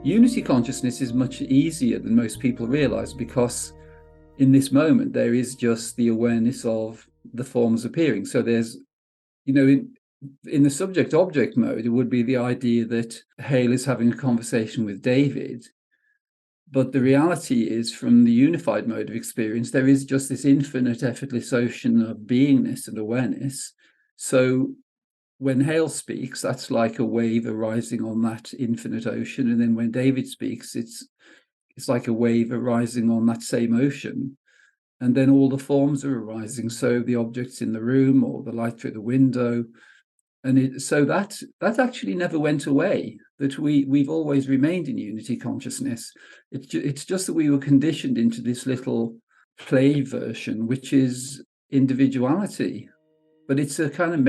Unity consciousness is much easier than most people realize, because in this moment there is just the awareness of the forms appearing. So there's, in the subject object mode, it would be the idea that Hale is having a conversation with David. But the reality is, from the unified mode of experience, there is just this infinite, effortless ocean of beingness and awareness. So when Hale speaks, that's like a wave arising on that infinite ocean. And then when David speaks, it's like a wave arising on that same ocean. And then all the forms are arising. So the objects in the room or the light through the window. And so that actually never went away, that we've always remained in unity consciousness. It's just that we were conditioned into this little play version, which is individuality. But it's a kind of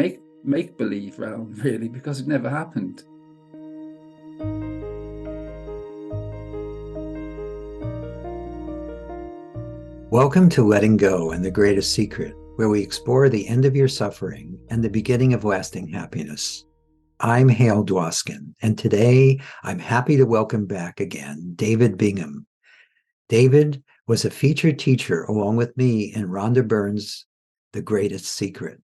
make-believe realm, really, because it never happened. Welcome to Letting Go and the Greatest Secret, where we explore the end of your suffering and the beginning of lasting happiness. I'm Hale Dwoskin, and today I'm happy to welcome back again David Bingham. David was a featured teacher along with me in Rhonda Byrne's The Greatest Secret.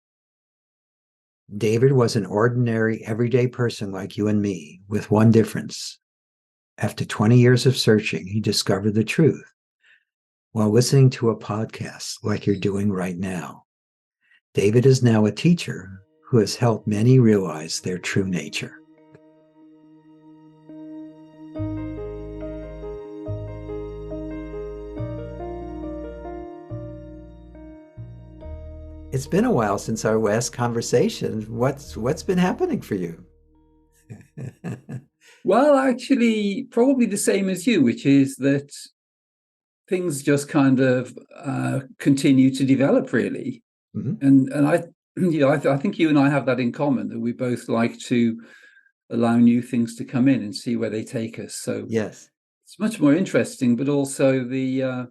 David was an ordinary, everyday person like you and me, with one difference. After 20 years of searching, he discovered the truth while listening to a podcast like you're doing right now. David is now a teacher who has helped many realize their true nature. It's been a while since our last conversation. What's been happening for you? Well, actually, probably the same as you, which is that things just kind of continue to develop, really. Mm-hmm. And I think you and I have that in common, that we both like to allow new things to come in and see where they take us. So Yes. it's much more interesting, but also the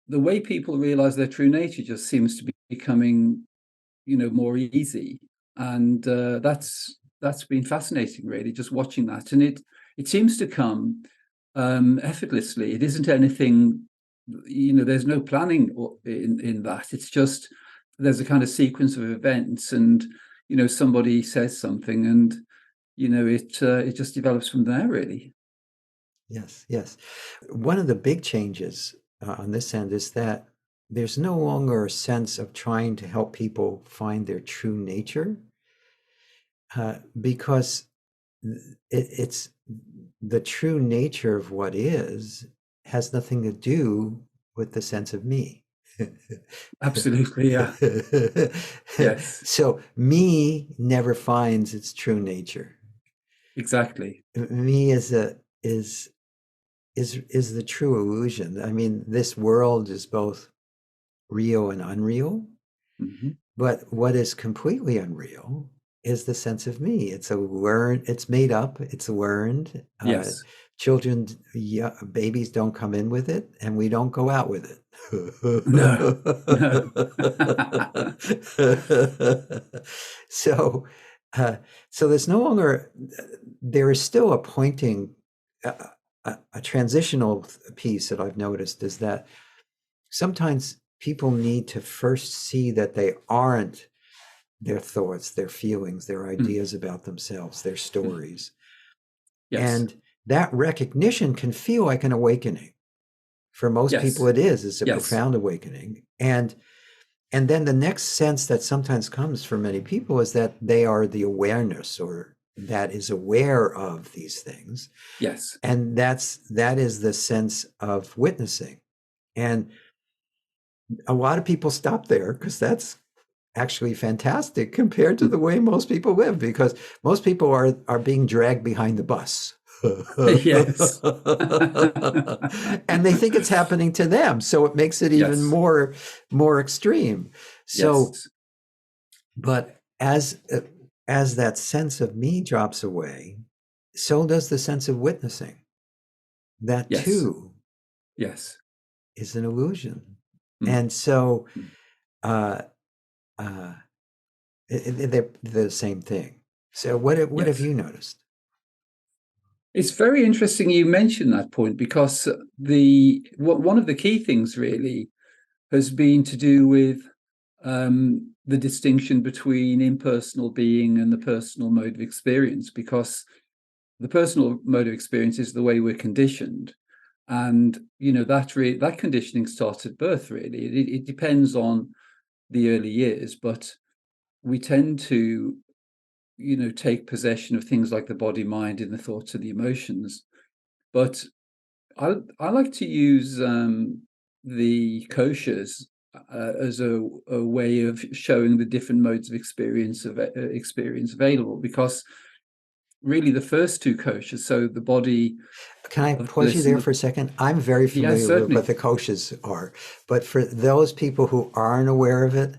way people realize their true nature just seems to be becoming, more easy. And that's been fascinating, really, just watching that. And it seems to come effortlessly. It isn't anything, there's no planning in that. It's just there's a kind of sequence of events, and somebody says something, and it just develops from there, really. Yes, yes. One of the big changes on this end is that there's no longer a sense of trying to help people find their true nature, because it's the true nature of what is has nothing to do with the sense of me. Absolutely, yeah. Yes, So me never finds its true nature. exactly. Me is the true illusion. I mean, this world is both real and unreal, Mm-hmm. but what is completely unreal is the sense of me. It's made up, it's learned. Yes. Children, babies don't come in with it, and we don't go out with it. No, no. So, so there's no longer, there is still a pointing, a transitional piece that I've noticed is that sometimes people need to first see that they aren't their thoughts, their feelings, their ideas about themselves, their stories. Yes. And that recognition can feel like an awakening. For most people, Yes. it is. It's a Yes. profound awakening. And then the next sense that sometimes comes for many people is that they are the awareness, or that is aware of these things. Yes. And that is the sense of witnessing. And a lot of people stop there because that's actually fantastic compared to the way most people live, because most people are being dragged behind the bus. Yes. And they think it's happening to them, so it makes it even Yes. more extreme. So, Yes. but as that sense of me drops away, so does the sense of witnessing. That Yes. too Yes. is an illusion. Mm. And so Mm. uh, uh, they're the same thing. So what have Yes. you noticed? It's very interesting you mentioned that point, because one of the key things really has been to do with the distinction between impersonal being and the personal mode of experience, because the personal mode of experience is the way we're conditioned. And that conditioning starts at birth, really. It depends on the early years, but we tend to take possession of things like the body, mind, and the thoughts and the emotions. But I like to use the koshas as a way of showing the different modes of experience available, because really the first two koshas, so the body Can I of pause you bliss and there for a second? I'm very yeah, familiar with what certainly. the koshas are, but for those people who aren't aware of it,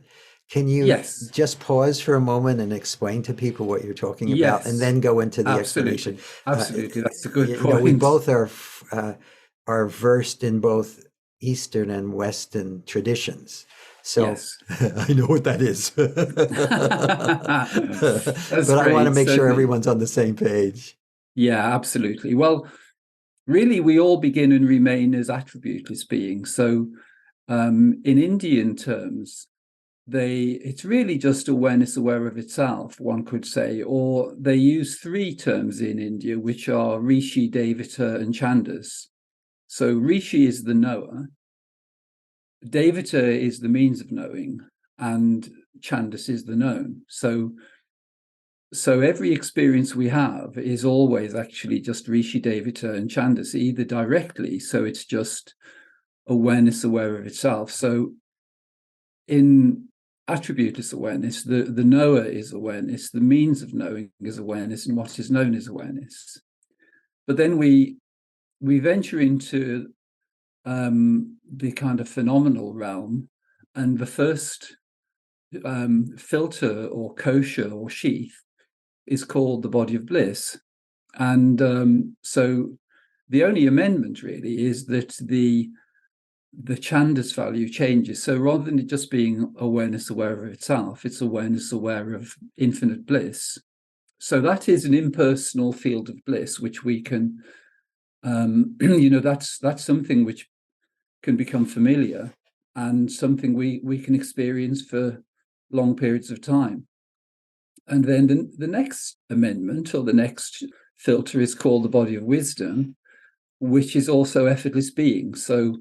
can you Yes, just pause for a moment and explain to people what you're talking about, and yes, then go into the explanation? absolutely, absolutely. That's a good We point. both are versed in both Eastern and Western traditions, so Yes. I know what that is. That's But I want to great, make sure certainly. everyone's on the same page. Yeah, absolutely. Well, really, we all begin and remain as attributeless beings. So, in Indian terms, it's really just awareness aware of itself, one could say, or they use three terms in India, which are Rishi, Devata, and Chandas. So Rishi is the knower, Devata is the means of knowing, and Chandas is the known. So every experience we have is always actually just Rishi, Devata, and Chandas, either directly, so it's just awareness aware of itself. So in attributeless awareness, the knower is awareness, the means of knowing is awareness, and what is known is awareness. But then we venture into the kind of phenomenal realm, and the first filter or kosher or sheath is called the body of bliss. And so the only amendment really is that the chandas value changes. So rather than it just being awareness aware of itself, it's awareness aware of infinite bliss. So that is an impersonal field of bliss, which we can, that's something which can become familiar, and something we can experience for long periods of time. And then the next amendment, or the next filter, is called the body of wisdom, which is also effortless being. So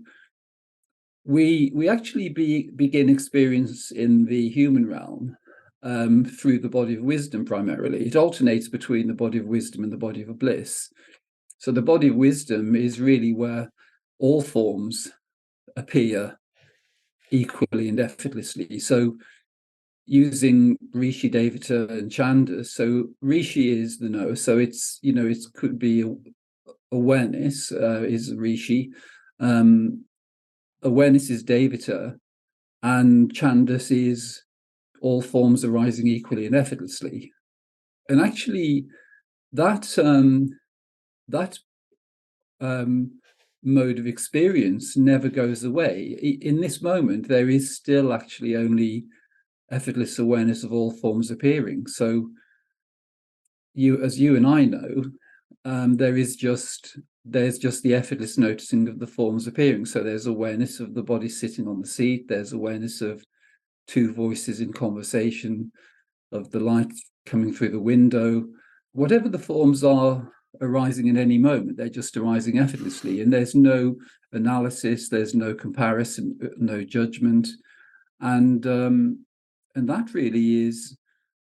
we actually begin experience in the human realm through the body of wisdom primarily. It alternates between the body of wisdom and the body of bliss. So the body of wisdom is really where all forms appear equally and effortlessly. So using Rishi, Devata, and Chanda. So Rishi is the knower. So it could be awareness is Rishi, awareness is Devata, and Chandas is all forms arising equally and effortlessly. And actually, that that mode of experience never goes away. In this moment, there is still actually only effortless awareness of all forms appearing. So as you and I know, there's just the effortless noticing of the forms appearing. So there's awareness of the body sitting on the seat. There's awareness of two voices in conversation, of the light coming through the window. Whatever the forms are arising in any moment, they're just arising effortlessly. And there's no analysis, there's no comparison, no judgment. And that really is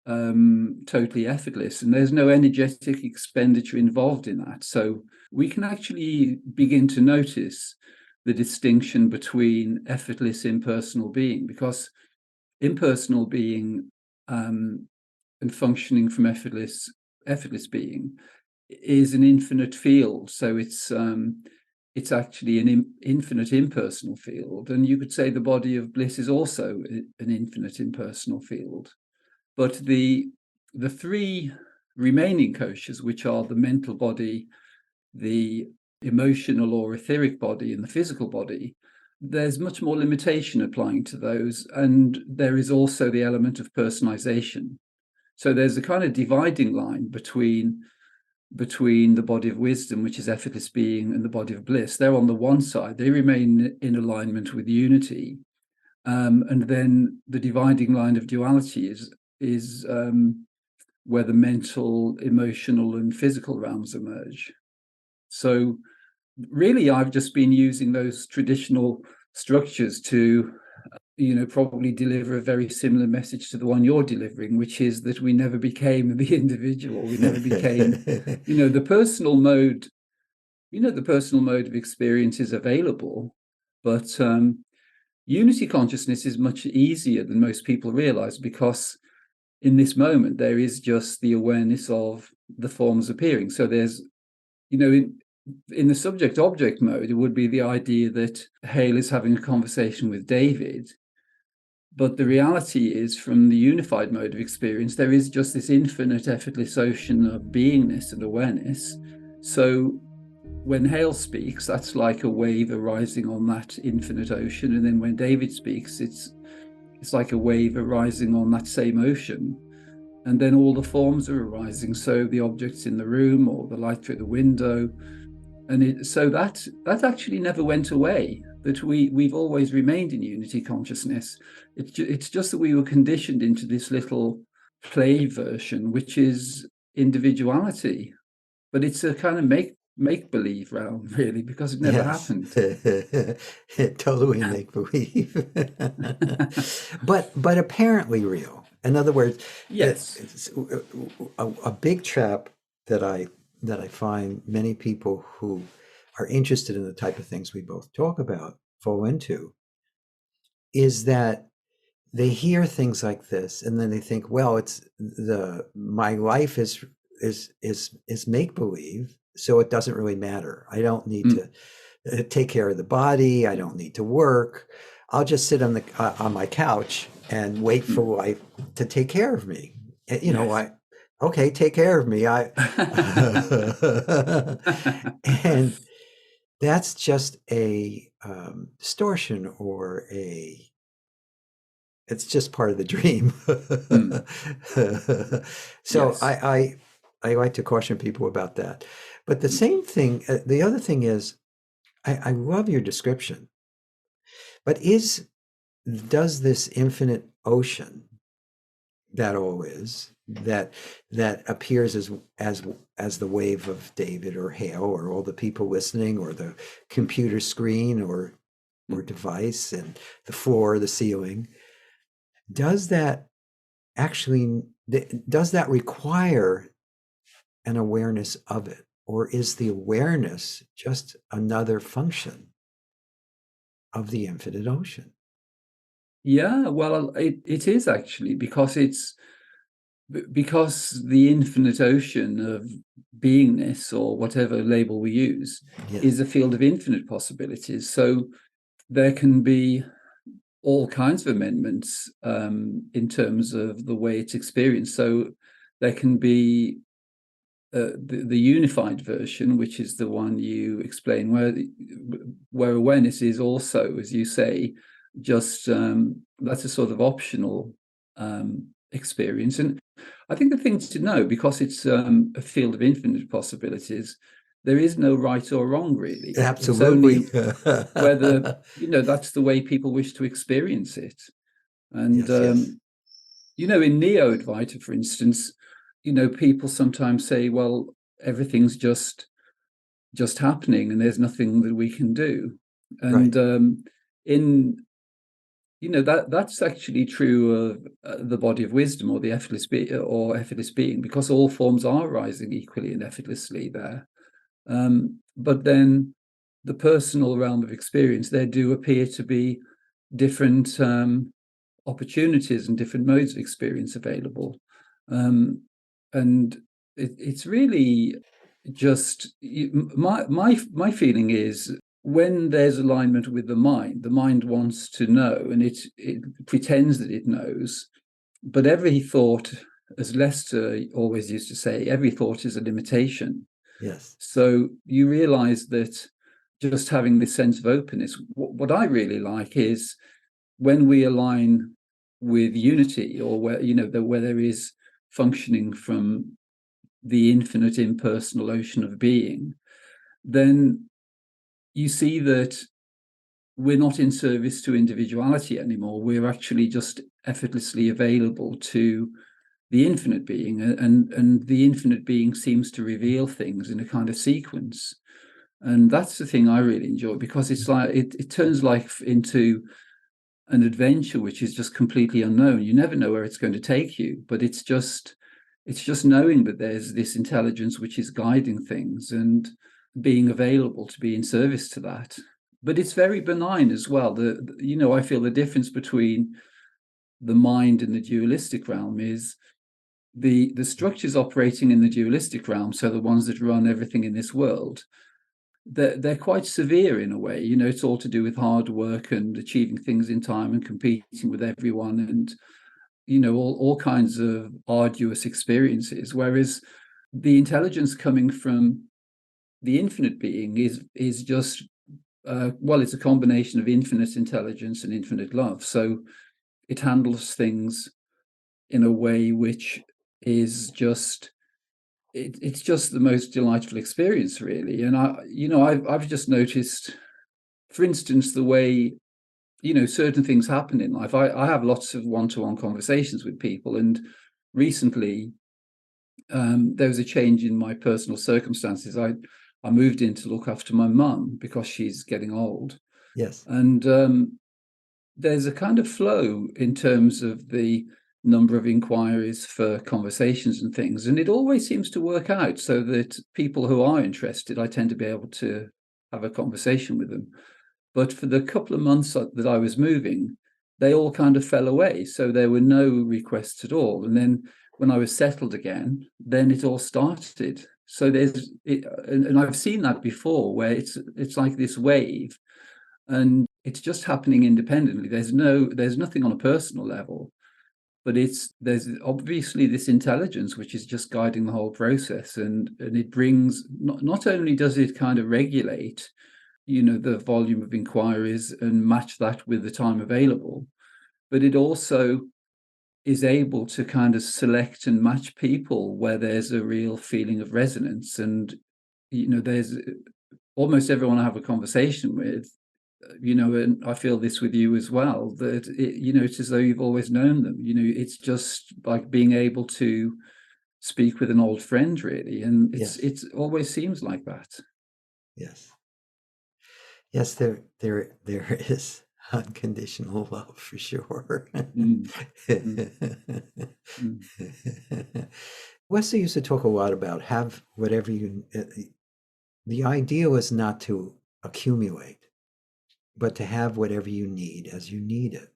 totally effortless, and there's no energetic expenditure involved in that. So we can actually begin to notice the distinction between effortless impersonal being, because impersonal being and functioning from effortless being is an infinite field. So it's actually an infinite impersonal field, and you could say the body of bliss is also an infinite impersonal field. But the three remaining koshas, which are the mental body, the emotional or etheric body, and the physical body, there's much more limitation applying to those. And there is also the element of personalization. So there's a kind of dividing line between between the body of wisdom, which is effortless being, and the body of bliss. They're on the one side, they remain in alignment with unity. And then the dividing line of duality is where the mental, emotional, and physical realms emerge. So really, I've just been using those traditional structures to, probably deliver a very similar message to the one you're delivering, which is that we never became the individual. We never became, the personal mode. The personal mode of experience is available, but unity consciousness is much easier than most people realize, because in this moment there is just the awareness of the forms appearing. So there's, in the subject object mode, it would be the idea that Hale is having a conversation with David. But the reality is, from the unified mode of experience, there is just this infinite, effortless ocean of beingness and awareness. So when Hale speaks, that's like a wave arising on that infinite ocean. And then when David speaks, it's like a wave arising on that same ocean. And then all the forms are arising. So the objects in the room, or the light through the window. And so that actually never went away, that we've always remained in unity consciousness. It's just that we were conditioned into this little play version, which is individuality. But it's a kind of make-believe realm, really, because it never Yes, happened. totally make believe, but apparently real. In other words, Yes. it's a big trap that I find many people who are interested in the type of things we both talk about fall into is that they hear things like this and then they think, well, it's my life is make believe, so it doesn't really matter. I don't need to take care of the body. I don't need to work. I'll just sit on my couch and wait for life to take care of me. Yes. Okay, take care of me. And that's just a distortion, or it's just part of the dream. So Yes. I like to caution people about that. But the same thing, the other thing is, I love your description, but does this infinite ocean that all is, that appears as the wave of David or Hale or all the people listening, or the computer screen or device, and the floor, the ceiling, does that actually does that require an awareness of it, or is the awareness just another function of the infinite ocean? Yeah, well, it is actually, because the infinite ocean of beingness, or whatever label we use, Yeah. is a field of infinite possibilities. So there can be all kinds of amendments in terms of the way it's experienced. So there can be the unified version, which is the one you explain, where awareness is also, as you say, just that's a sort of optional experience. And I think the thing to know, because it's a field of infinite possibilities, there is no right or wrong, really. It's Absolutely. only whether, that's the way people wish to experience it. And Yes, yes. in Neo-Advaita, for instance, people sometimes say, well, everything's just happening and there's nothing that we can do. Right. And in that's actually true of the body of wisdom, or the effortless being, because all forms are rising equally and effortlessly there. But then the personal realm of experience, there do appear to be different opportunities and different modes of experience available. And it's really just my feeling is, when there's alignment with the mind wants to know, and it pretends that it knows. But every thought, as Lester always used to say, every thought is a limitation. Yes. So you realize that just having this sense of openness, what I really like is when we align with unity, or where there is functioning from the infinite impersonal ocean of being, then you see that we're not in service to individuality anymore. We're actually just effortlessly available to the infinite being, and the infinite being seems to reveal things in a kind of sequence. And that's the thing I really enjoy, because it's like it turns life into an adventure which is just completely unknown. You never know where it's going to take you, but it's just knowing that there's this intelligence which is guiding things and being available to be in service to that. But it's very benign as well. I feel the difference between the mind and the dualistic realm is the structures operating in the dualistic realm, so the ones that run everything in this world, they're quite severe in a way. It's all to do with hard work and achieving things in time and competing with everyone, and all kinds of arduous experiences. Whereas the intelligence coming from the infinite being is just it's a combination of infinite intelligence and infinite love. So it handles things in a way which is just it's just the most delightful experience, really. And I've just noticed, for instance, the way certain things happen in life. I have lots of one-to-one conversations with people, and recently there was a change in my personal circumstances. I moved in to look after my mum because she's getting old. Yes. And there's a kind of flow in terms of the number of inquiries for conversations and things, and it always seems to work out so that people who are interested, I tend to be able to have a conversation with them. But for the couple of months that I was moving, they all kind of fell away, so there were no requests at all. And then when I was settled again, then it all started. So there's it, and I've seen that before, where it's like this wave, and it's just happening independently. There's nothing on a personal level, but there's obviously this intelligence which is just guiding the whole process, and it brings, not only does it kind of regulate the volume of inquiries and match that with the time available, but it also is able to kind of select and match people where there's a real feeling of resonance. And there's almost everyone I have a conversation with, and I feel this with you as well, that it's as though you've always known them. It's just like being able to speak with an old friend, really. And it always seems like that. Yes, there is unconditional love for sure. Wesley used to talk a lot about have whatever you. The idea was not to accumulate, but to have whatever you need as you need it.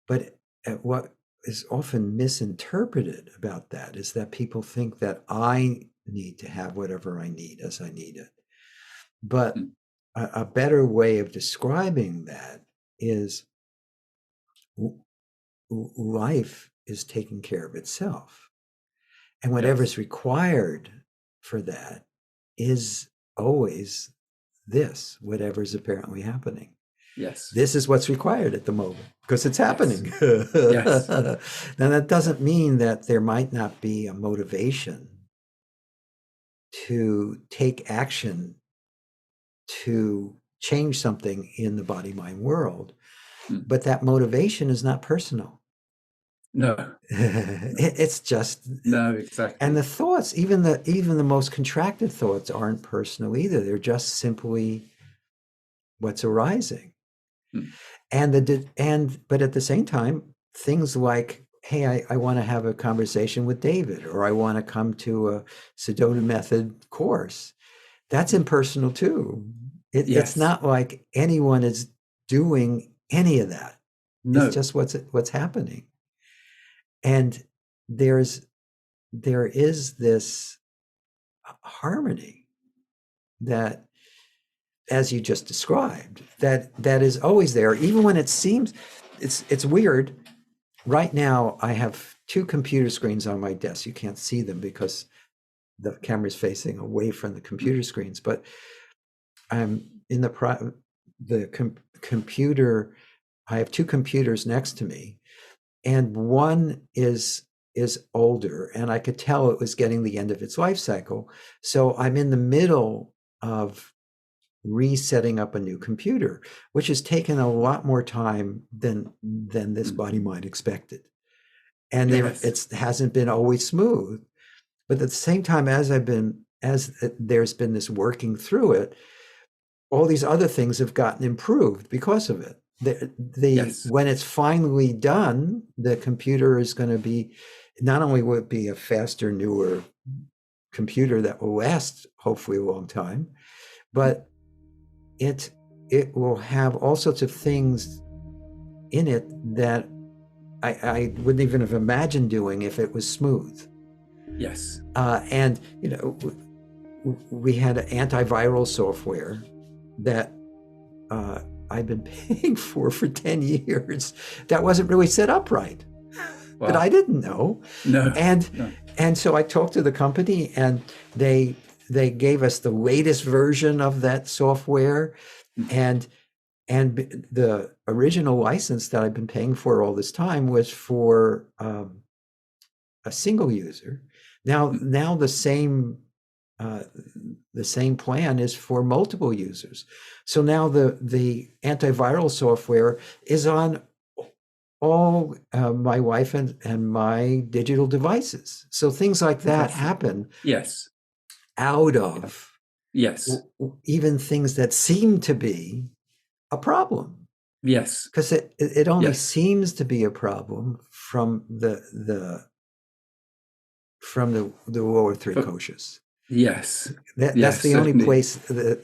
But what is often misinterpreted about that is that people think that I need to have whatever I need as I need it. But a better way of describing that is life is taking care of itself. And whatever's required for that is always this, whatever's apparently happening. Yes. This is what's required at the moment because it's happening. Yes. Now, that doesn't mean that there might not be a motivation to take action to change something in the body-mind world, but that motivation is not personal. No. It's just no, exactly. And the thoughts, even the most contracted thoughts, aren't personal either. They're just simply what's arising. But at the same time, things like, hey, I want to have a conversation with David, or I want to come to a Sedona method course. That's impersonal too. It's not like anyone is doing any of that. No. It's just what's happening. And there is this harmony that, as you just described, that is always there, even when it seems it's weird. Right now, I have two computer screens on my desk. You can't see them because the camera's facing away from the computer screens, but I'm in the computer. I have two computers next to me, and one is is older, and I could tell it was getting the end of its life cycle. So I'm in the middle of resetting up a new computer, which has taken a lot more time than this body mind expected. And it hasn't been always smooth. But at the same time, as there's been this working through it, all these other things have gotten improved because of it. When it's finally done, the computer is going to be, not only will it be a faster, newer computer that will last hopefully a long time, but it will have all sorts of things in it that I wouldn't even have imagined doing if it was smooth. Yes. And we had antiviral software that I've been paying for 10 years that wasn't really set up right. Wow. But I didn't know. No. And so I talked to the company, and they gave us the latest version of that software, and the original license that I've been paying for all this time was for a single user. Now the same plan is for multiple users. So now the antiviral software is on all my wife and my digital devices. So things like that happen. Yes. Out of even things that seem to be a problem. Yes. Because it only seems to be a problem from the lower three koshas. Yes. That's the only place, to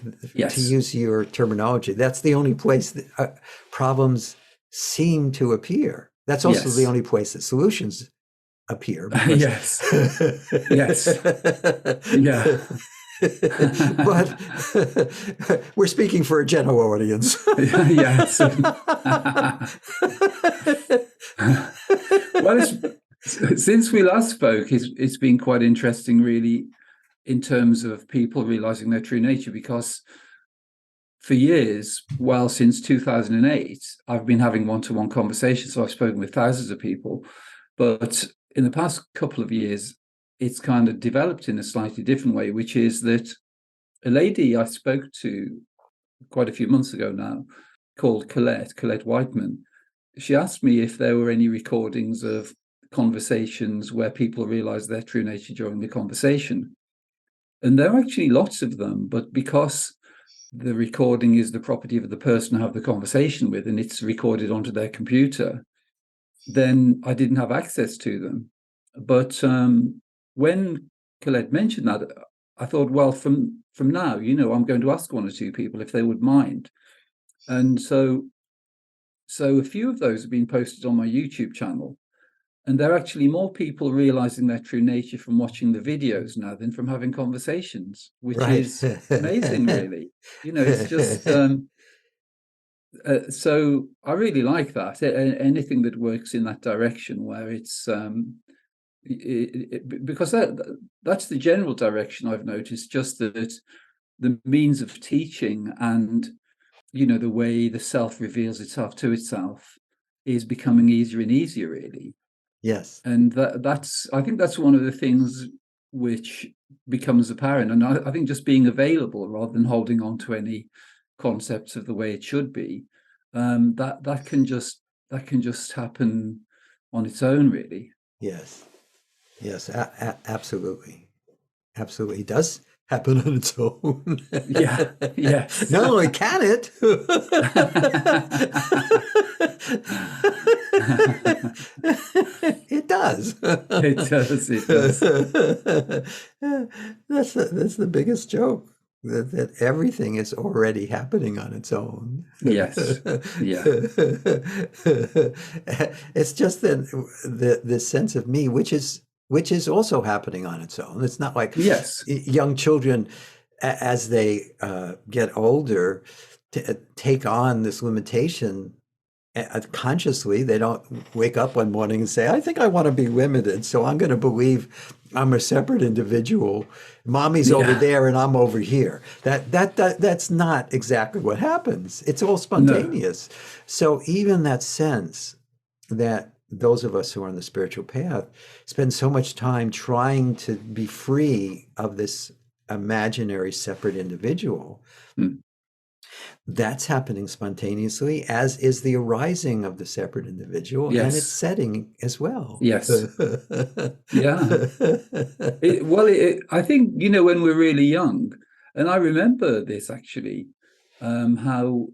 use your terminology, that's the only place that problems seem to appear. That's also the only place that solutions appear. Because yes. Yeah. But we're speaking for a general audience. Yes. Well, since we last spoke, it's been quite interesting, really, in terms of people realizing their true nature, because for years, well, since 2008, I've been having one-to-one conversations. So I've spoken with thousands of people, but in the past couple of years, it's kind of developed in a slightly different way, which is that a lady I spoke to quite a few months ago now, called Colette Whiteman, she asked me if there were any recordings of conversations where people realized their true nature during the conversation. And there are actually lots of them, but because the recording is the property of the person I have the conversation with, and it's recorded onto their computer, then I didn't have access to them. But when Colette mentioned that, I thought, well, from now, I'm going to ask one or two people if they would mind. And so a few of those have been posted on my YouTube channel. And there are actually more people realizing their true nature from watching the videos now than from having conversations, which is amazing, really. It's just, so I really like that. Anything that works in that direction, where it's, because that's the general direction I've noticed, just that the means of teaching and, the way the self reveals itself to itself is becoming easier and easier, really. Yes. And I think that's one of the things which becomes apparent. And I think just being available rather than holding on to any concepts of the way it should be, that can just happen on its own, really. Yes. Absolutely. Absolutely. It does happen on its own. Yeah. Yes. Not only can it, it does. It does. That's the biggest joke. That everything is already happening on its own. Yes. Yeah. It's just the sense of me, which is also happening on its own. It's not like young children, as they get older, take on this limitation consciously. They don't wake up one morning and say, I think I want to be limited, so I'm going to believe I'm a separate individual. Mommy's over there and I'm over here. That's not exactly what happens. It's all spontaneous. No. So even that sense that those of us who are on the spiritual path spend so much time trying to be free of this imaginary separate individual. Mm. That's happening spontaneously, as is the arising of the separate individual and its Yes. setting as well. Yes. Yeah. I think, when we're really young, and I remember this actually, how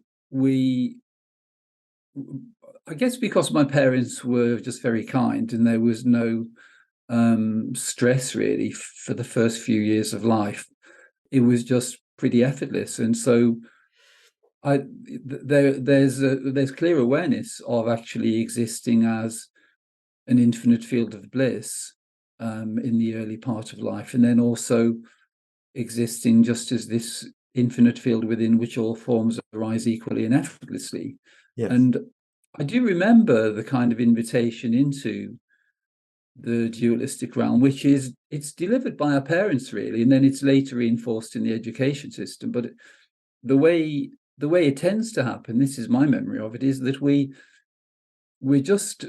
I guess because my parents were just very kind and there was no stress really for the first few years of life. It was just pretty effortless. And so there's clear awareness of actually existing as an infinite field of bliss in the early part of life, and then also existing just as this infinite field within which all forms arise equally and effortlessly. Yes. And I do remember the kind of invitation into the dualistic realm, which is, it's delivered by our parents really, and then it's later reinforced in the education system. But the way it tends to happen, this is my memory of it, is that we're just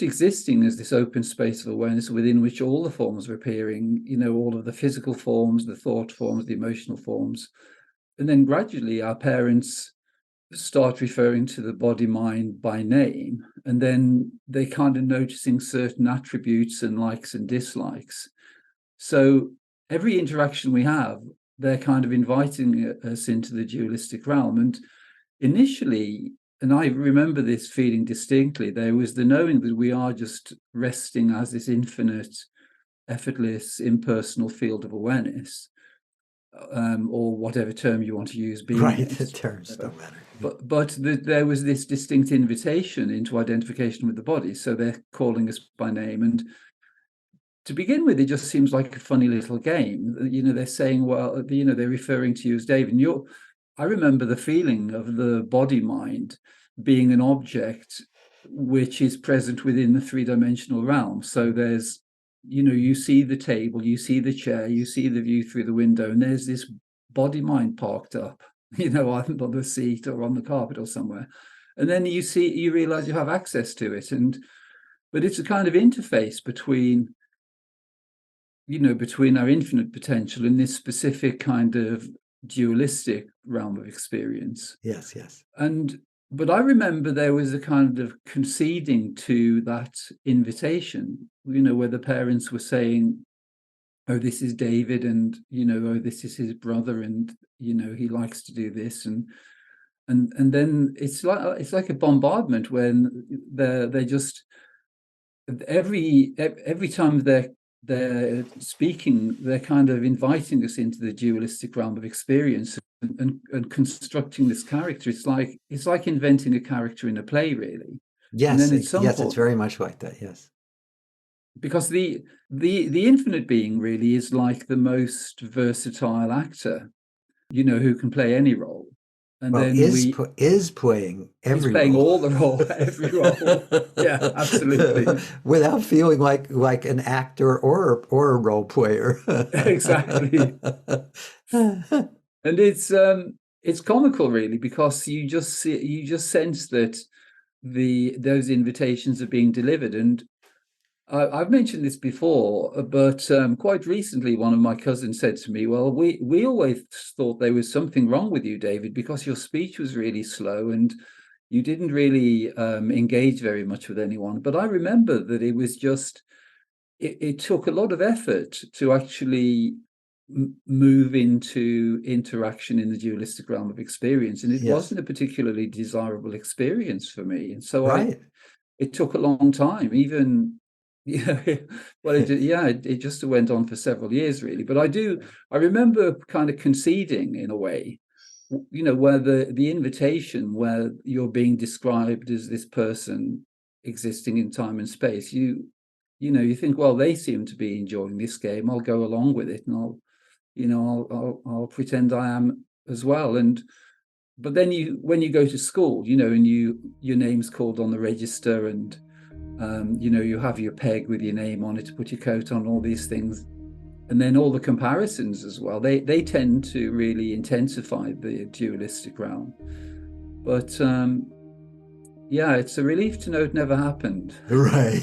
existing as this open space of awareness within which all the forms are appearing, all of the physical forms, the thought forms, the emotional forms. And then gradually our parents start referring to the body mind by name, and then they kind of noticing certain attributes and likes and dislikes. So every interaction we have, they're kind of inviting us into the dualistic realm. And initially, and I remember this feeling distinctly, there was the knowing that we are just resting as this infinite, effortless, impersonal field of awareness, or whatever term you want to use, Right, the terms don't matter. But there was this distinct invitation into identification with the body. So they're calling us by name. And to begin with, it just seems like a funny little game. They're saying, well, they're referring to you as David. And I remember the feeling of the body mind being an object which is present within the three-dimensional realm. So there's, you see the table, you see the chair, you see the view through the window, and there's this body mind parked up, either on the seat or on the carpet or somewhere. And then you realize you have access to it. But it's a kind of interface between our infinite potential in this specific kind of dualistic realm of experience. Yes, yes. But I remember there was a kind of conceding to that invitation, where the parents were saying, oh, this is David, and, oh, this is his brother, and, he likes to do this. And then it's like a bombardment when they just, every time they're speaking, they're kind of inviting us into the dualistic realm of experience and constructing this character. It's like inventing a character in a play, really. Yes, and then at some point, it's very much like that. Yes, because the infinite being really is like the most versatile actor, who can play any role. And then is playing every playing role. all the role, every role. Yeah, absolutely. Without feeling like an actor or a role player. Exactly. And it's comical really, because you just sense that those invitations are being delivered. And I've mentioned this before, but quite recently, one of my cousins said to me, well, we always thought there was something wrong with you, David, because your speech was really slow and you didn't really engage very much with anyone. But I remember that it was just, it took a lot of effort to actually move into interaction in the dualistic realm of experience. And it wasn't a particularly desirable experience for me. And so it took a long time, even, well, it just went on for several years, really. But I remember kind of conceding in a way, where the invitation, where you're being described as this person existing in time and space, you think, well, they seem to be enjoying this game, I'll go along with it, and I'll pretend I am as well. But then when you go to school, and your name's called on the register, and you have your peg with your name on it to put your coat on, all these things. And then all the comparisons as well, they tend to really intensify the dualistic realm. But Yeah, it's a relief to know it never happened. Right.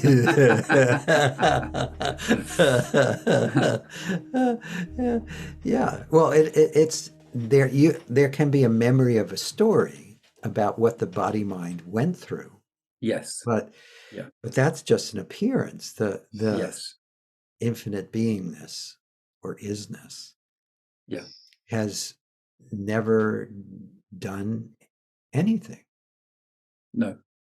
Yeah. Well, it's there. There can be a memory of a story about what the body mind went through, Yes. but Yeah. that's just an appearance. The Yes. infinite beingness or isness Yeah. has never done anything. No.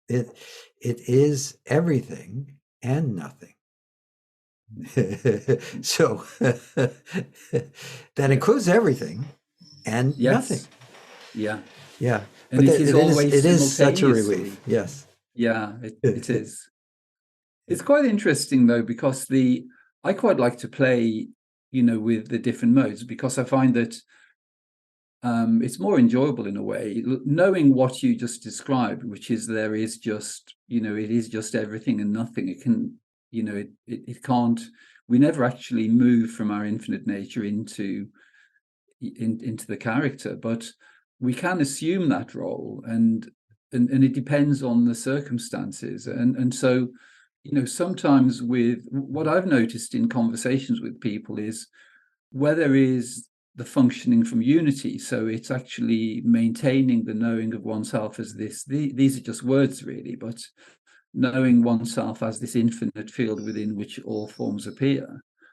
It it is everything and nothing. So that Yeah. includes everything and nothing. Yes. Yeah. Yeah, And but it is always it is such a relief. simultaneously. Yes. Yeah, it is. It's quite interesting though, because I quite like to play, with the different modes, because I find that it's more enjoyable in a way, knowing what you just described, which is there is just, it is just everything and nothing. It can, it can't, we never actually move from our infinite nature into the character, but we can assume that role, and it depends on the circumstances, and so sometimes with what I've noticed in conversations with people is where there is the functioning from unity, so it's actually maintaining the knowing of oneself as these are just words really, but knowing oneself as this infinite field within which all forms appear.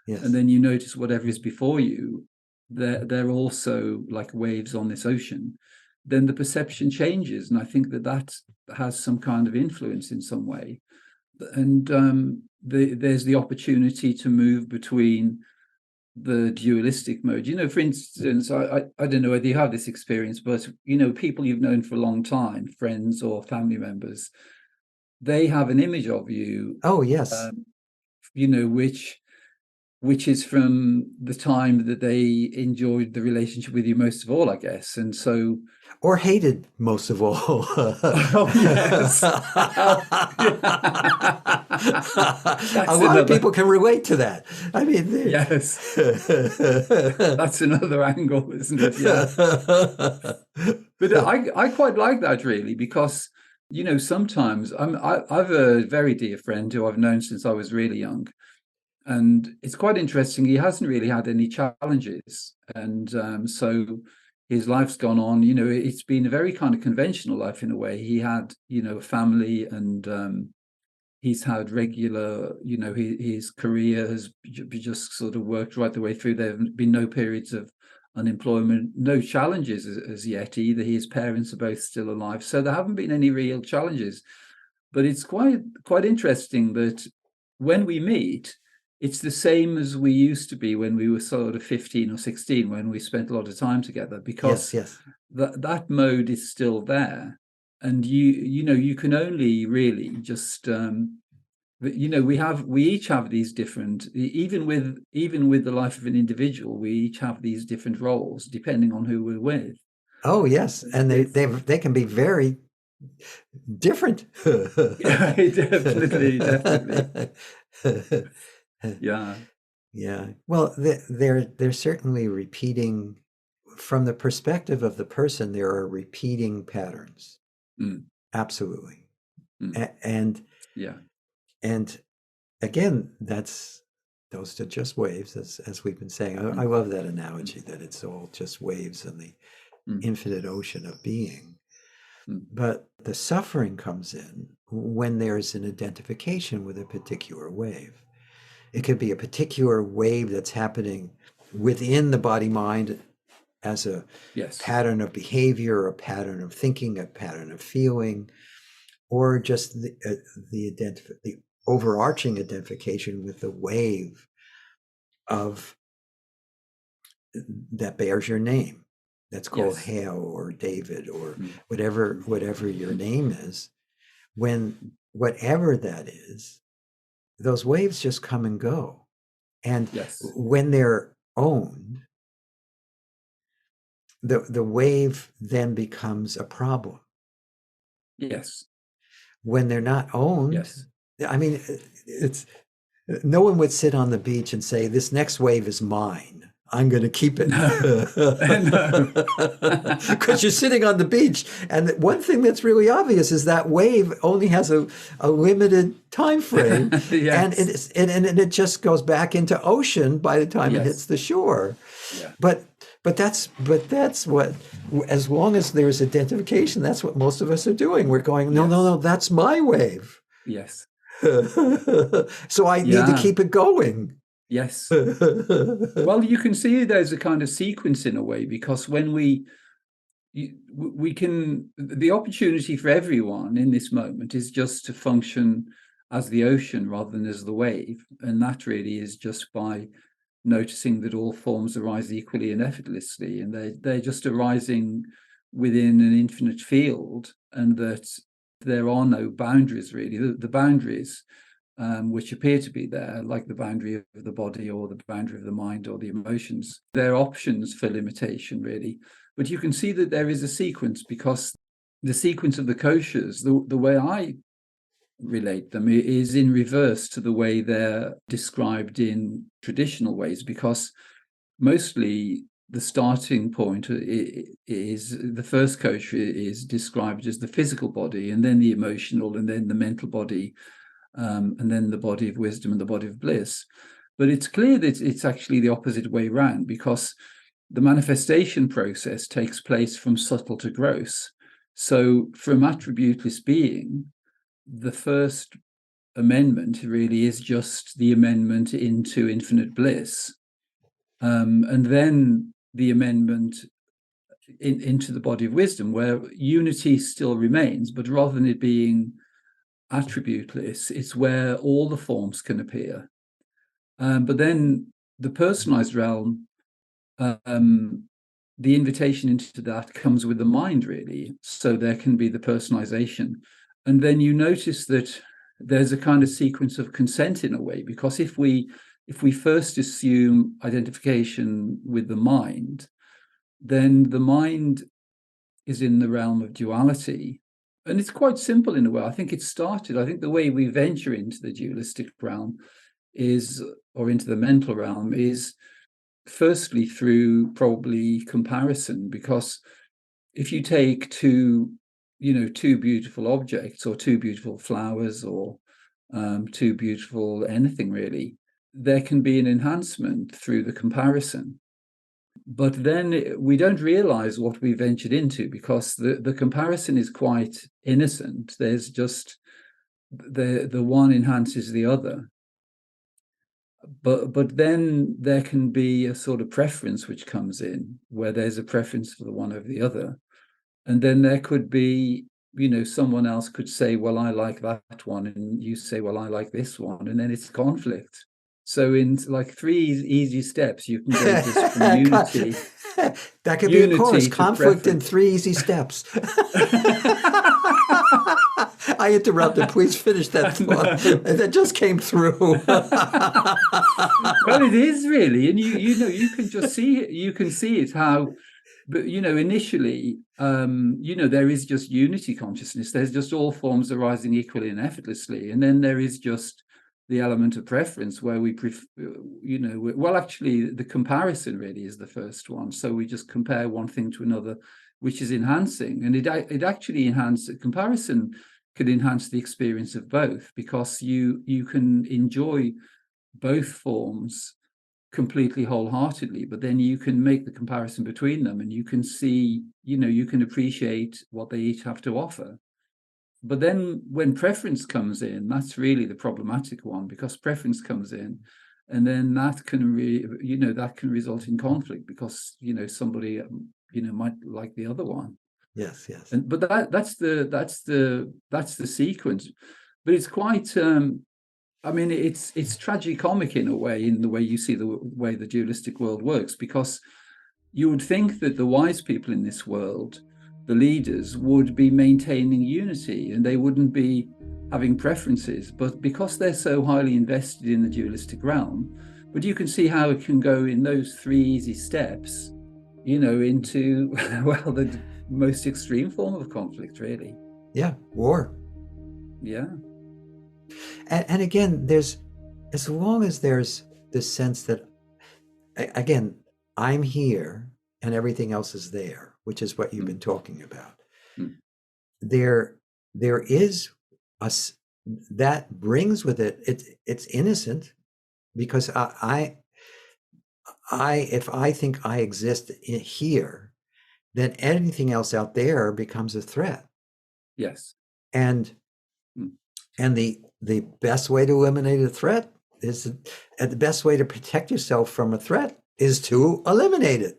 And Yes. then you notice whatever is before you, they're also like waves on this ocean. Then the perception changes, and I think that has some kind of influence in some way. And there's the opportunity to move between the dualistic mode. For instance, I don't know whether you have this experience, but people you've known for a long time, friends or family members, they have an image of you, Oh, yes. um, which is from the time that they enjoyed the relationship with you most of all, I guess. And so, Or hated most of all. oh yes, A that's lot of another. people can relate to that. I mean, Yes, that's another angle, isn't it? Yeah, but I quite like that really, because sometimes I've a very dear friend who I've known since I was really young. And it's quite interesting. He hasn't really had any challenges, and so his life's gone on. It's been a very kind of conventional life in a way. He had, a family, and he's had regular. His career has just sort of worked right the way through. There have been no periods of unemployment, no challenges as yet either. His parents are both still alive, so there haven't been any real challenges. But it's quite interesting that when we meet, it's the same as we used to be when we were sort of 15 or 16, when we spent a lot of time together, yes, because yes. that mode is still there. And you can only really just we each have these different, even with the life of an individual, we each have these different roles depending on who we're with. Oh, yes. And It's they can be very different. yeah, definitely. Yeah. Yeah. Well, they're certainly repeating from the perspective of the person, there are repeating patterns. Mm, Absolutely. mm, A- and yeah. and again, those are just waves, as we've been saying. I Mm, love that mm, analogy that it's all just waves in the mm, infinite ocean of being. mm. But the suffering comes in when there's an identification with a particular wave. It could be a particular wave that's happening within the body mind as a Yes. pattern of behavior, a pattern of thinking, a pattern of feeling, or just the overarching identification with the wave of that bears your name. That's called Yes. Hale or David or Mm, whatever your mm, name is. When mm. whatever that is, those waves just come and go. And Yes. when they're owned, the wave then becomes a problem. Yes. When they're not owned, Yes. I mean, it's no one would sit on the beach and say, this next wave is mine. I'm going to keep it. No. Because you're sitting on the beach. And one thing that's really obvious is that wave only has a limited time frame. And Yes. it just goes back into ocean by the time it hits Yes. the shore. Yeah. But that's what, as long as there's identification, that's what most of us are doing. We're going, no, no, Yes. no, that's my wave. Yes. So I need to Yeah. keep it going. Yes. Well, you can see there's a kind of sequence in a way, because when we can, the opportunity for everyone in this moment is just to function as the ocean rather than as the wave. And that really is just by noticing that all forms arise equally and effortlessly, and they're just arising within an infinite field, and that there are no boundaries really. The boundaries which appear to be there, like the boundary of the body or the boundary of the mind or the emotions, they're options for limitation really. But you can see that there is a sequence, because the sequence of the koshas, the way I relate them, is in reverse to the way they're described in traditional ways, because mostly the starting point is the first kosha is described as the physical body, and then the emotional, and then the mental body, and then the body of wisdom and the body of bliss. But it's clear that it's actually the opposite way around, because the manifestation process takes place from subtle to gross. So from attributeless being, the first amendment really is just the amendment into infinite bliss. And then the amendment into the body of wisdom, where unity still remains, but rather than it being attributeless, it's where all the forms can appear. But then the personalized realm, the invitation into that comes with the mind, really. So there can be the personalization. And then you notice that there's a kind of sequence of consent in a way, because if we first assume identification with the mind, then the mind is in the realm of duality. And it's quite simple in a way. I think the way we venture into the dualistic realm is, or into the mental realm, is firstly through probably comparison. Because if you take two beautiful objects, or two beautiful flowers, or two beautiful anything really, there can be an enhancement through the comparison. But then we don't realize what we ventured into, because the comparison is quite innocent. There's just the one enhances the other. But then there can be a sort of preference which comes in, where there's a preference for the one over the other. And then there could be, someone else could say, well, I like that one, and you say, well, I like this one, and then it's conflict. So in like three easy steps, you can go just from unity That could be a course, to conflict in preference. 3 easy steps. I interrupted. Please finish that thought. That just came through. Well, it is really, and you can just see it. You can see it how, but initially, there is just unity consciousness. There's just all forms arising equally and effortlessly, and then there is just the element of preference, where we well, actually the comparison really is the first one. So we just compare one thing to another, which is enhancing, and it actually enhances. Comparison can enhance the experience of both, because you can enjoy both forms completely wholeheartedly, but then you can make the comparison between them, and you can see, you can appreciate what they each have to offer. But then when preference comes in, that's really the problematic one, because preference comes in, and then that can that can result in conflict, because somebody might like the other one. Yes. But that's the sequence. But it's quite it's tragicomic in a way, in the way you see the way the dualistic world works, because you would think that the wise people in this world, the leaders, would be maintaining unity, and they wouldn't be having preferences. But because they're so highly invested in the dualistic realm, but you can see how it can go in those 3 easy steps, into well, the most extreme form of conflict, really. Yeah, war. Yeah. And again, as long as there's this sense that, again, I'm here and everything else is there, which is what you've been talking about. Mm. There is that brings with it, it's innocent, because if I think I exist here, then anything else out there becomes a threat. Yes. And Mm. and the best way to eliminate a threat is, the best way to protect yourself from a threat is to eliminate it.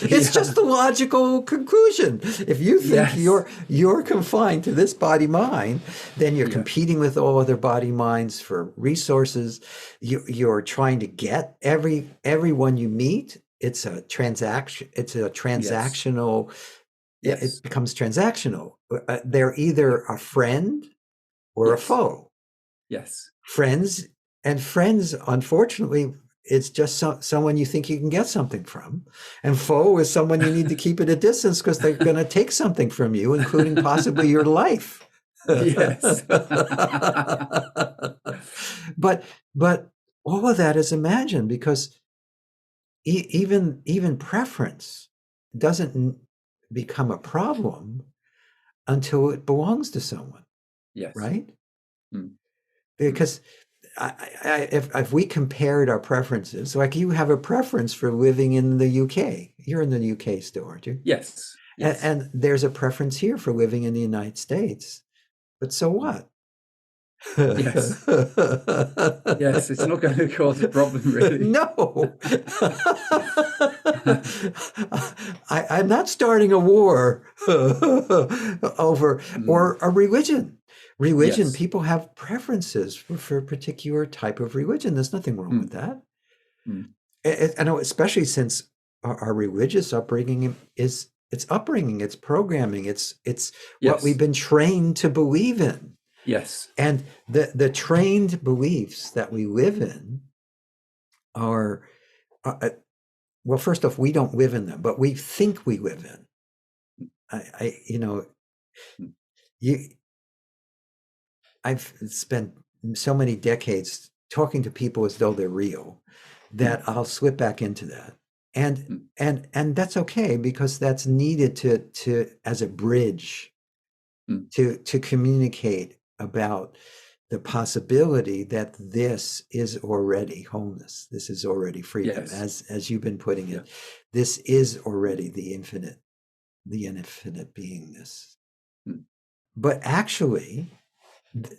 It's just the logical conclusion. If you think Yes. you're confined to this body mind, then you're Yeah. competing with all other body minds for resources. You're trying to get everyone you meet. It's a transaction. It's a transactional. Yes. It becomes transactional. They're either a friend or a Yes. foe. Yes. Friends, unfortunately, it's just someone you think you can get something from. And foe is someone you need to keep at a distance because they're going to take something from you, including possibly your life. Yes. But all of that is imagined, because even preference doesn't become a problem until it belongs to someone. Yes. Right? Mm. Because if we compared our preferences, like you have a preference for living in the UK. You're in the UK still, aren't you? Yes. Yes. And there's a preference here for living in the United States. But so what? Yes. Yes, it's not going to cause a problem, really. No. I'm not starting a war over, or a religion. Religion, Yes. people have preferences for a particular type of religion. There's nothing wrong with that. Mm. I know, especially since our religious upbringing it's upbringing, it's programming, it's what we've been trained to believe in. Yes. And the trained beliefs that we live in are, well, first off, we don't live in them, but we think we live in. I've spent so many decades talking to people as though they're real that I'll slip back into that. And that's okay, because that's needed to as a bridge to communicate about the possibility that this is already wholeness. This is already freedom, as you've been putting it. This is already the infinite beingness. But actually, the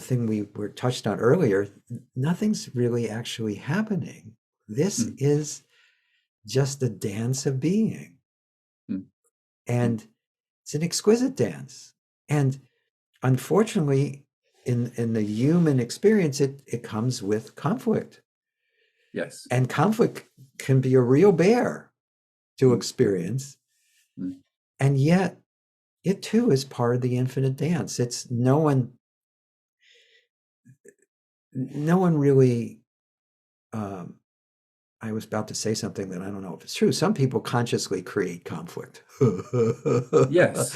thing we were touched on earlier, nothing's really actually happening. This is just a dance of being. And it's an exquisite dance. And unfortunately, in the human experience, it comes with conflict. Yes. And conflict can be a real bear to experience. And yet, it too is part of the infinite dance. It's no one really, I was about to say something that I don't know if it's true. Some people consciously create conflict. Yes.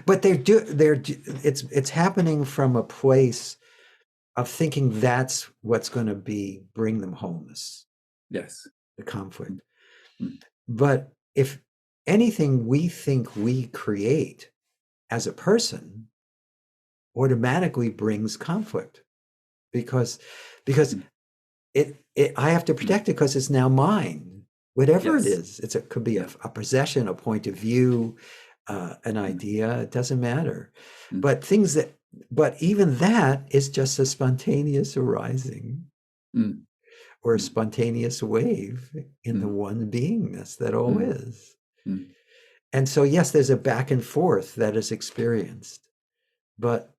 But it's happening from a place of thinking that's what's going to bring them wholeness. Yes. The conflict. But if anything we think we create as a person automatically brings conflict, because I have to protect it because it's now mine. Whatever it is, it could be a possession, a point of view, an idea. It doesn't matter. But even that is just a spontaneous arising, or a spontaneous wave in the one beingness that all is. And so, yes, there's a back and forth that is experienced, but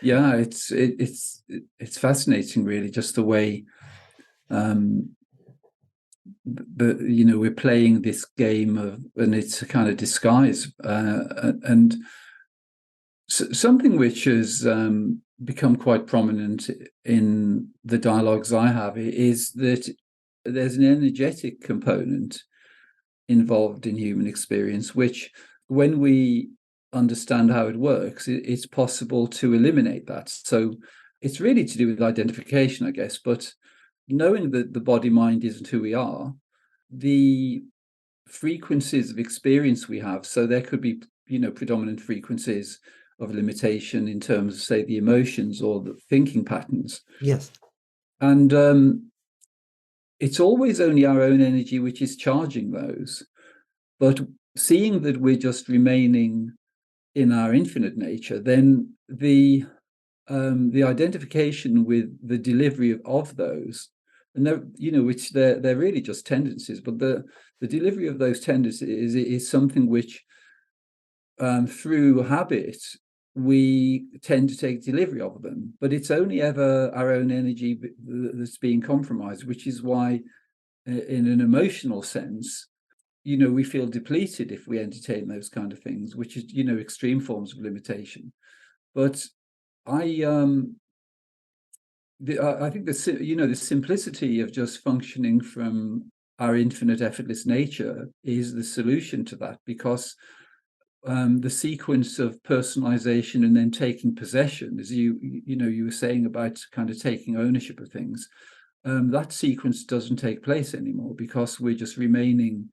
yeah, it's fascinating, really, just the way we're playing this game and it's a kind of disguise, and something which has become quite prominent in the dialogues I have is that there's an energetic component involved in human experience, which when we understand how it works, it's possible to eliminate that. So it's really to do with identification, I guess. But knowing that the body mind isn't who we are, the frequencies of experience we have, so there could be, predominant frequencies of limitation in terms of, say, the emotions or the thinking patterns. Yes. And it's always only our own energy which is charging those. But seeing that we're just remaining in our infinite nature, then the identification with the delivery of those, and which they're really just tendencies, but the delivery of those tendencies is something which, through habit, we tend to take delivery of them. But it's only ever our own energy that's being compromised, which is why, in an emotional sense, we feel depleted if we entertain those kind of things, which is, extreme forms of limitation. But I think the simplicity of just functioning from our infinite, effortless nature is the solution to that, because the sequence of personalization and then taking possession, as you were saying about kind of taking ownership of things, that sequence doesn't take place anymore, because we're just remaining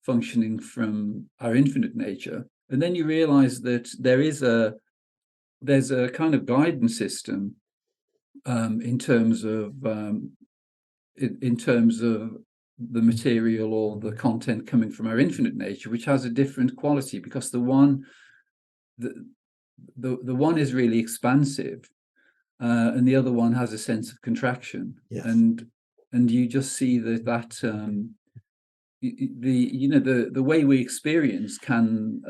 functioning from our infinite nature. And then you realize that there's a kind of guidance system, in terms of the material or the content coming from our infinite nature, which has a different quality, because the one is really expansive, and the other one has a sense of contraction. Yes. And you just see that the way we experience can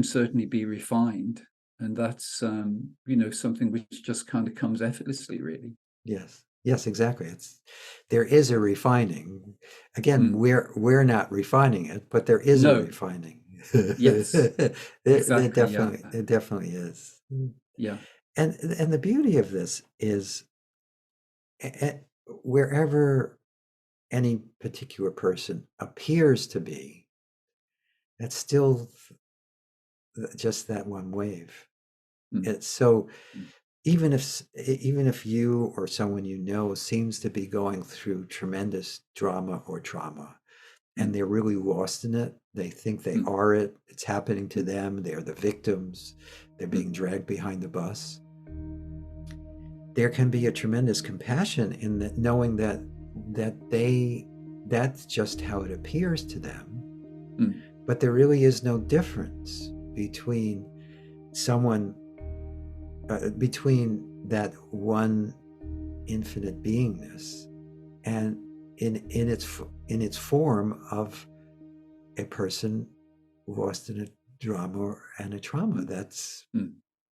certainly be refined, and that's something which just kind of comes effortlessly, really. Yes, exactly. There is a refining. Again, we're not refining it, but there is a No. refining. Yes, exactly. It definitely is. Yeah. And the beauty of this is, wherever any particular person appears to be, that's still just that one wave. It's so, even if you or someone you know seems to be going through tremendous drama or trauma, and they're really lost in it, they think they are it, it's happening to them, they're the victims, they're being dragged behind the bus, there can be a tremendous compassion in that, knowing that that's just how it appears to them. But there really is no difference between someone, between that one infinite beingness and in its form of a person lost in a drama and a trauma. That's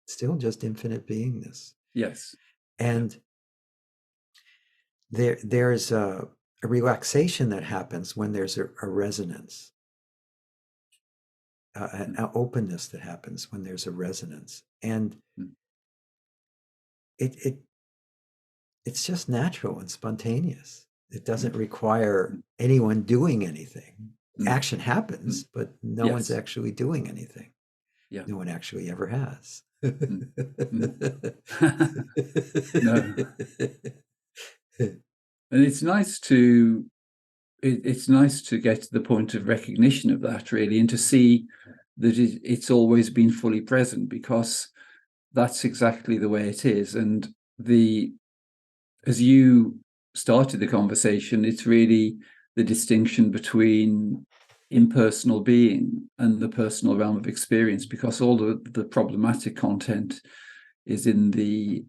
still just infinite beingness. Yes. And there's a relaxation that happens when there's a resonance, an openness that happens when there's a resonance, and it's just natural and spontaneous. It doesn't require anyone doing anything. Action happens, but no one's actually doing anything. Yeah. No one actually ever has. No. And it's nice to get to the point of recognition of that, really, and to see that it's always been fully present, because that's exactly the way it is. And as you started the conversation, it's really the distinction between impersonal being and the personal realm of experience, because all the problematic content is in the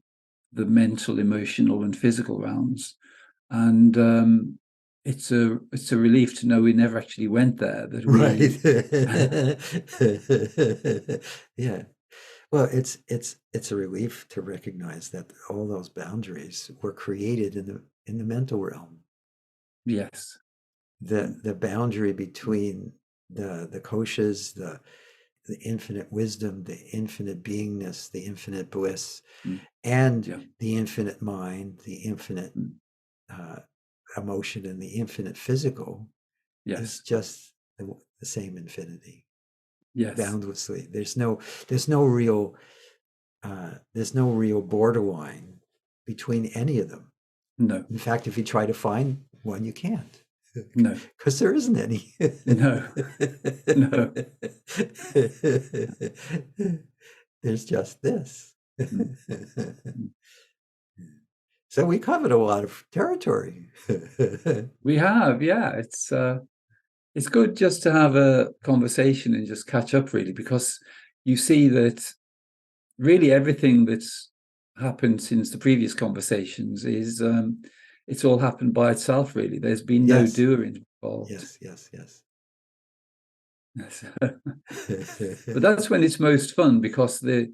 mental, emotional, and physical realms. And it's a relief to know we never actually went there. That we Right. Yeah. Well, it's a relief to recognize that all those boundaries were created in the mental realm. Yes. The boundary between the koshas, the infinite wisdom, the infinite beingness, the infinite bliss, and the infinite mind, the infinite emotion, and the infinite physical is just the same infinity. Yes. boundlessly. There's no real borderline between any of them. No. In fact, if you try to find one, you can't, No. because there isn't any. No. No. There's just this. Mm. Mm. So we covered a lot of territory. We have, yeah. It's good just to have a conversation and just catch up, really, because you see that really everything that's happened since the previous conversations is it's all happened by itself, really. There's been no Yes. doer involved. Yes. But that's when it's most fun, because the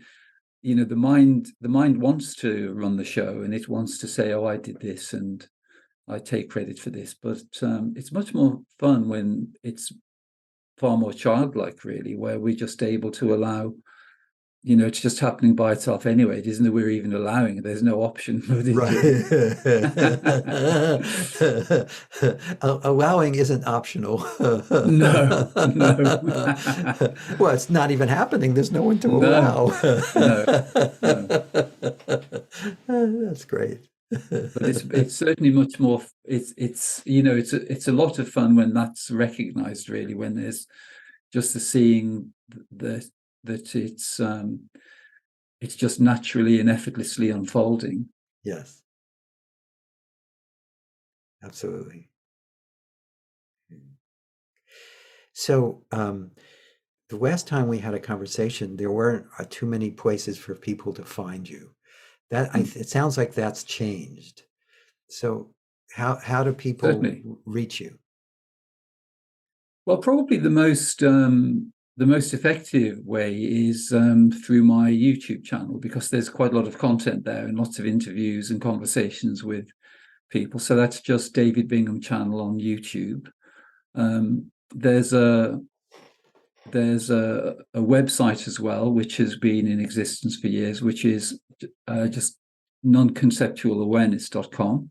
mind wants to run the show, and it wants to say, oh, I did this and I take credit for this. But it's much more fun when it's far more childlike, really, where we're just able to allow, it's just happening by itself anyway. It isn't that we're even allowing it. There's no option for it. Allowing isn't optional. No. Well, it's not even happening. There's no one to allow. No. That's great. But it's certainly much more. It's a lot of fun when that's recognized, really, when there's just the seeing that it's just naturally and effortlessly unfolding. Yes, absolutely. So the last time we had a conversation, there weren't too many places for people to find you. It sounds like that's changed. So how do people Certainly reach you? Well, probably the most effective way is through my YouTube channel, because there's quite a lot of content there and lots of interviews and conversations with people. So that's just David Bingham channel on YouTube. There's a website as well, which has been in existence for years, which is just nonconceptualawareness.com.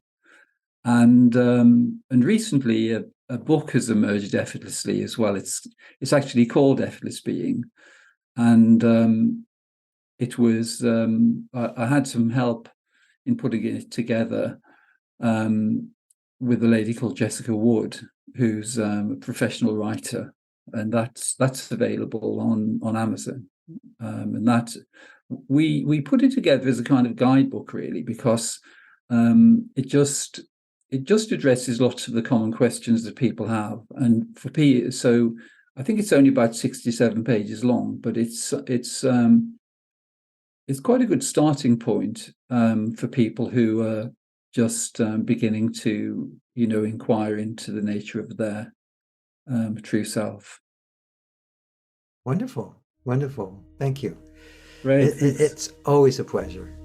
And recently a book has emerged effortlessly as well. It's actually called Effortless Being, and it was I had some help in putting it together with a lady called Jessica Wood, who's a professional writer, and that's available on Amazon. And that we put it together as a kind of guidebook, really, because it just addresses lots of the common questions that people have. And for people, so I think it's only about 67 pages long, but it's quite a good starting point for people who are just beginning to inquire into the nature of their true self. Wonderful. Thank you. Great. It's always a pleasure.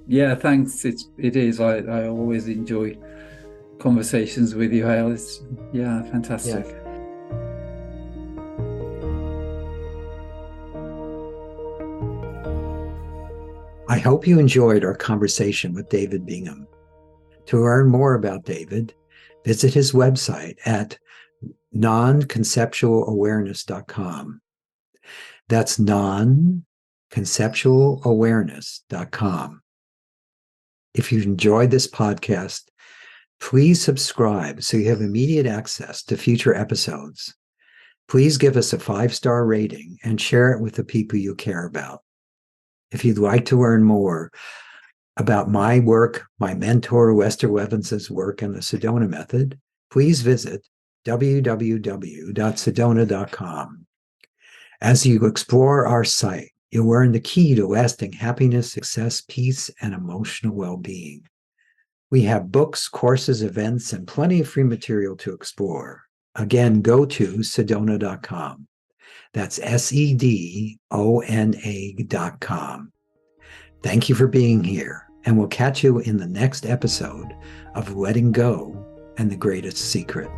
Yeah, thanks. It is. I always enjoy conversations with you, Hale. It's fantastic. Yeah. I hope you enjoyed our conversation with David Bingham. To learn more about David, visit his website at non-conceptualawareness.com. That's non-conceptualawareness.com. If you've enjoyed this podcast, please subscribe so you have immediate access to future episodes. Please give us a 5-star rating and share it with the people you care about. If you'd like to learn more about my work, my mentor, Lester Evans's work, and the Sedona method, please visit www.sedona.com. As you explore our site, you'll learn the key to lasting happiness, success, peace, and emotional well-being. We have books, courses, events, and plenty of free material to explore. Again, go to sedona.com. That's sedona.com. Thank you for being here, and we'll catch you in the next episode of Letting Go and the Greatest Secret.